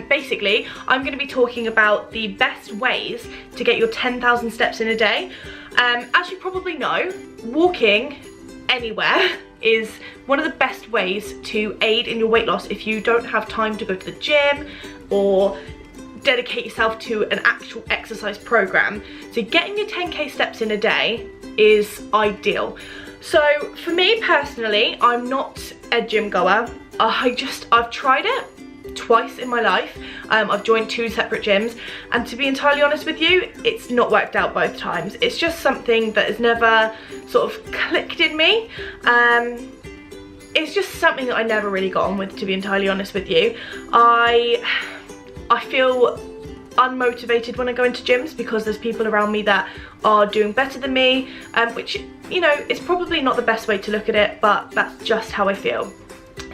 Basically, I'm going to be talking about the best ways to get your 10,000 steps in a day. As you probably know, walking anywhere is one of the best ways to aid in your weight loss if you don't have time to go to the gym or dedicate yourself to an actual exercise program. So getting your 10k steps in a day is ideal. So for me personally, I'm not a gym goer. I've tried it twice in my life. I've joined 2 separate gyms, and to be entirely honest with you, it's not worked out both times. It's just something that has never sort of clicked in me. It's just something that I never really got on with, to be entirely honest with you. I feel unmotivated when I go into gyms because there's people around me that are doing better than me, which, you know, is probably not the best way to look at it, but that's just how I feel.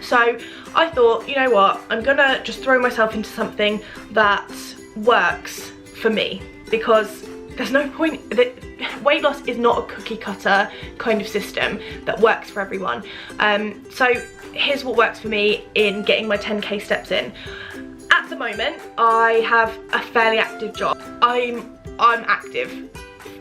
So I thought, you know what, I'm gonna just throw myself into something that works for me, because there's no point, weight loss is not a cookie cutter kind of system that works for everyone. So here's what works for me in getting my 10k steps in. At the moment, I have a fairly active job. I'm active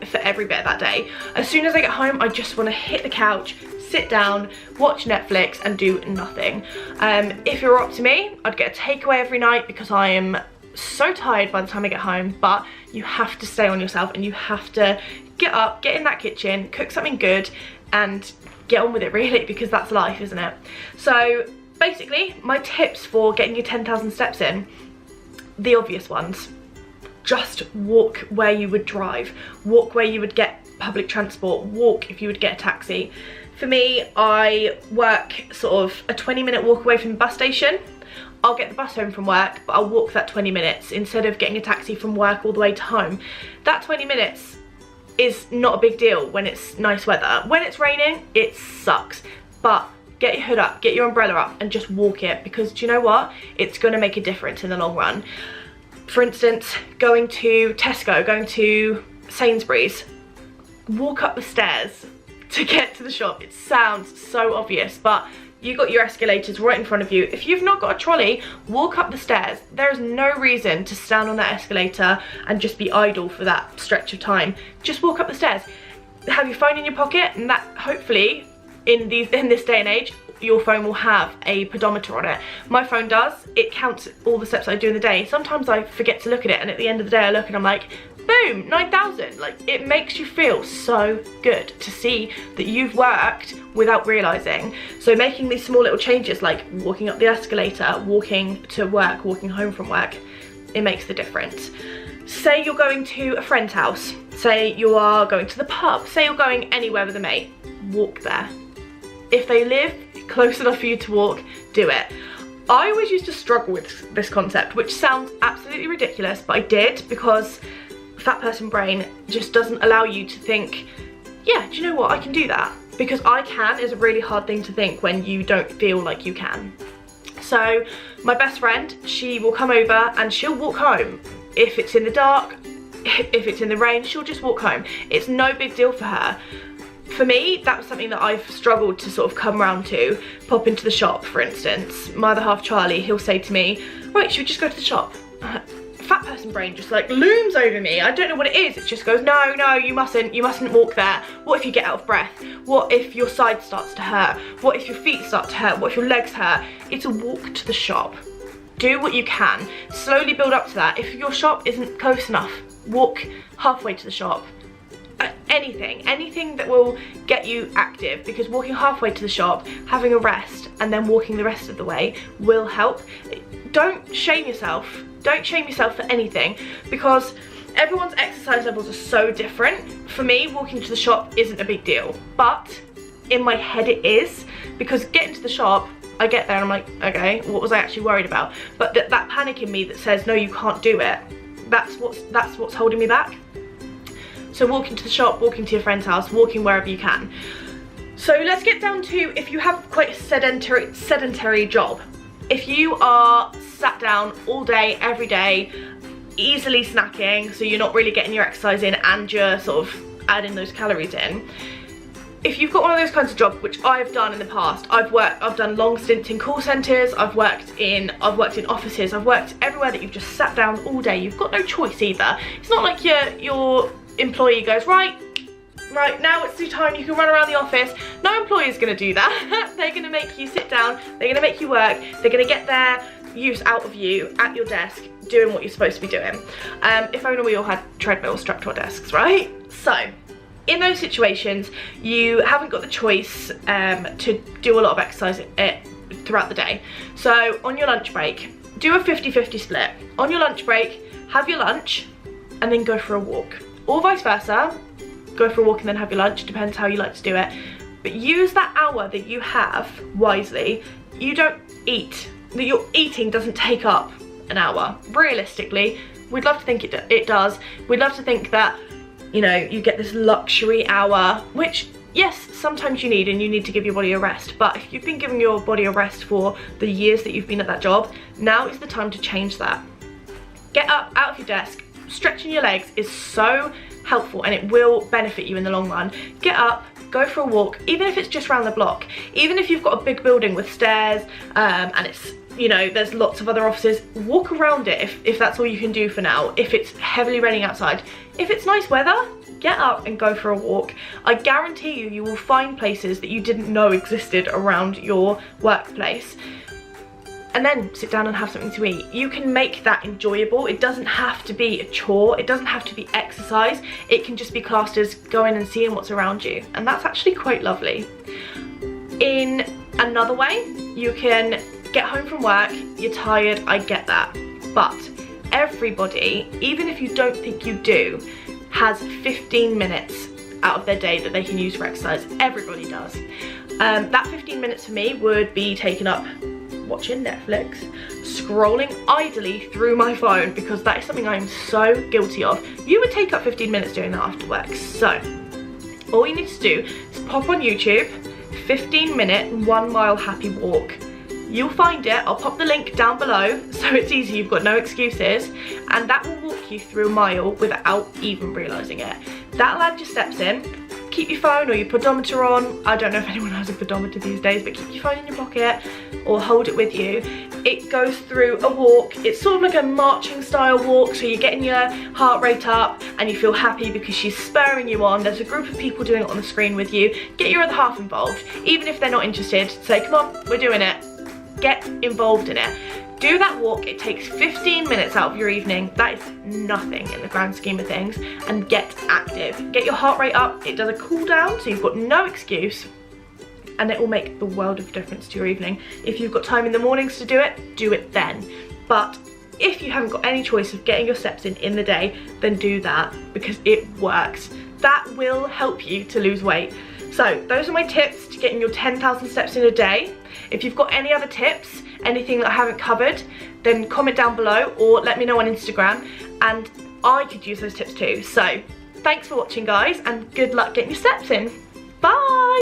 for every bit of that day. As soon as I get home, I just want to hit the couch, sit down, watch Netflix and do nothing. If it were up to me, I'd get a takeaway every night because I am so tired by the time I get home, but you have to stay on yourself and you have to get up, get in that kitchen, cook something good and get on with it really, because that's life, isn't it? So basically, my tips for getting your 10,000 steps in, the obvious ones. Just walk where you would drive, walk where you would get public transport, walk if you would get a taxi. For me, I work sort of a 20-minute walk away from the bus station. I'll get the bus home from work, but I'll walk that 20 minutes instead of getting a taxi from work all the way to home. That 20 minutes is not a big deal when it's nice weather. When it's raining, it sucks, but get your hood up, get your umbrella up and just walk it, because do you know what? It's gonna make a difference in the long run. For instance, going to Tesco, going to Sainsbury's, walk up the stairs to get to the shop. It sounds so obvious, but you got your escalators right in front of you. If you've not got a trolley, walk up the stairs. There is no reason to stand on that escalator and just be idle for that stretch of time. Just walk up the stairs. Have your phone in your pocket, and that hopefully in this day and age, your phone will have a pedometer on it. My phone does. It counts all the steps I do in the day. Sometimes I forget to look at it, and at the end of the day I look and I'm like, boom, 9,000. Like, it makes you feel so good to see that you've worked without realizing. So making these small little changes, like walking up the escalator, walking to work, walking home from work, it makes the difference. Say you're going to a friend's house, say you are going to the pub, say you're going anywhere with a mate, walk there. If they live close enough for you to walk, do it. I always used to struggle with this concept, which sounds absolutely ridiculous, but I did, because fat person brain just doesn't allow you to think, yeah, do you know what, I can do that. Because I can is a really hard thing to think when you don't feel like you can. So my best friend, she will come over and she'll walk home. If it's in the dark, if it's in the rain, she'll just walk home. It's no big deal for her. For me, that was something that I've struggled to sort of come around to. Pop into the shop, for instance. My other half, Charlie, he'll say to me, right, should we just go to the shop? Fat person brain just like looms over me. I don't know what it is. It just goes, no, no, you mustn't walk there. What if you get out of breath? What if your side starts to hurt? What if your feet start to hurt? What if your legs hurt? It's a walk to the shop. Do what you can. Slowly build up to that. If your shop isn't close enough, walk halfway to the shop. Anything that will get you active, because walking halfway to the shop, having a rest, and then walking the rest of the way will help. Don't shame yourself. Don't shame yourself for anything, because everyone's exercise levels are so different. For me, walking to the shop isn't a big deal, but in my head it is, because getting to the shop, I get there and I'm like, okay, what was I actually worried about? But that panic in me that says, no, you can't do it, that's what's holding me back. So walking to the shop, walking to your friend's house, walking wherever you can. So let's get down to, if you have quite a sedentary job. If you are sat down all day, every day, easily snacking, so you're not really getting your exercise in and you're sort of adding those calories in, if you've got one of those kinds of jobs, which I've done in the past, I've done long stints in call centres, I've worked in offices, I've worked everywhere that you've just sat down all day. You've got no choice either. It's not like your employee goes, right, now it's your time, you can run around the office. No employee is going to do that. They're going to make you sit down, they're going to make you work, they're going to get their use out of you at your desk doing what you're supposed to be doing. If only we all had treadmills strapped to our desks, right? So in those situations, you haven't got the choice to do a lot of exercise throughout the day. So on your lunch break, do a 50-50 split. On your lunch break, have your lunch and then go for a walk. Or vice versa, go for a walk and then have your lunch, depends how you like to do it. But use that hour that you have wisely. You don't eat, your eating doesn't take up an hour. Realistically, we'd love to think it does. We'd love to think that, you know, you get this luxury hour, which yes, sometimes you need, and you need to give your body a rest. But if you've been giving your body a rest for the years that you've been at that job, now is the time to change that. Get up out of your desk. Stretching your legs is so helpful and it will benefit you in the long run. Get up, go for a walk, even if it's just around the block. Even if you've got a big building with stairs and it's, you know, there's lots of other offices, walk around it if that's all you can do for now, if it's heavily raining outside. If it's nice weather, get up and go for a walk. I guarantee you will find places that you didn't know existed around your workplace. And then sit down and have something to eat. You can make that enjoyable. It doesn't have to be a chore. It doesn't have to be exercise. It can just be classed as going and seeing what's around you. And that's actually quite lovely. In another way, you can get home from work, you're tired, I get that. But everybody, even if you don't think you do, has 15 minutes out of their day that they can use for exercise. Everybody does. That 15 minutes for me would be taken up watching Netflix, scrolling idly through my phone, because that is something I am so guilty of. You would take up 15 minutes doing that after work. So all you need to do is pop on YouTube, 15-minute 1 mile happy walk. You'll find it. I'll pop the link down below so it's easy, you've got no excuses, and that will walk you through a mile without even realising it. That'll add your steps in. Keep your phone or your pedometer on. I don't know if anyone has a pedometer these days, but keep your phone in your pocket or hold it with you. It goes through a walk. It's sort of like a marching style walk, so you're getting your heart rate up and you feel happy because she's spurring you on. There's a group of people doing it on the screen with you. Get your other half involved. Even if they're not interested, say, come on, we're doing it. Get involved in it. Do that walk. It takes 15 minutes out of your evening. That is nothing in the grand scheme of things. And get active. Get your heart rate up. It does a cool down, so you've got no excuse. And it will make the world of difference to your evening. If you've got time in the mornings to do it then. But if you haven't got any choice of getting your steps in the day, then do that, because it works. That will help you to lose weight. So those are my tips to getting your 10,000 steps in a day. If you've got any other tips, anything that I haven't covered, then comment down below or let me know on Instagram, and I could use those tips too. So thanks for watching, guys, and good luck getting your steps in. Bye.